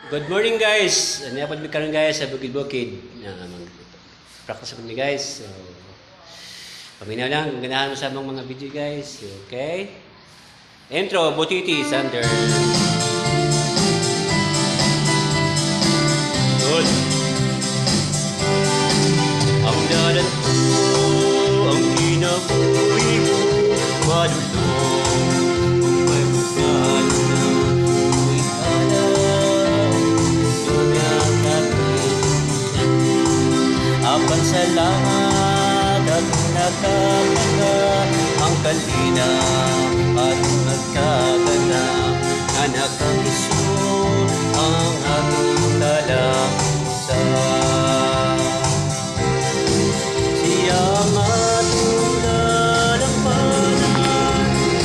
Good morning guys. Ano yapod mi karon guys sa bukid-bukid. Practice mi guys. So paminaw lang ganahan mo sa mga video guys. Okay? Intro Butiti Sander. Good. Ang dalan ko ang kinabuhi mo madulong kung may bukan na ako'y halaw apan sa lahat at nakakaka ang kalina at nagkagana na nakalisod ang aking talamsan. Siyang atong dalampanan,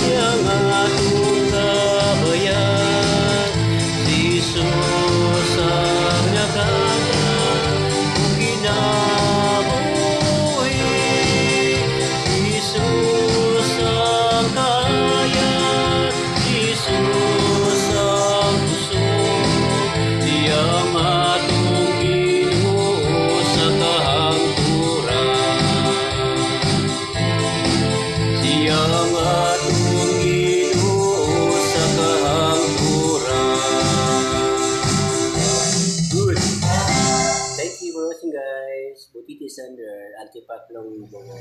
siyang atong gabayan, si Jesus ang nagkagana kung ginabuhi. Jesus ang kaya, Jesus ang puso, siyang atong Ginoo sa kahangturan. Siyang atong Ginoo sa kahangturan. Good. Thank you for watching guys. Butiti Sander, Antipaklong Bongo.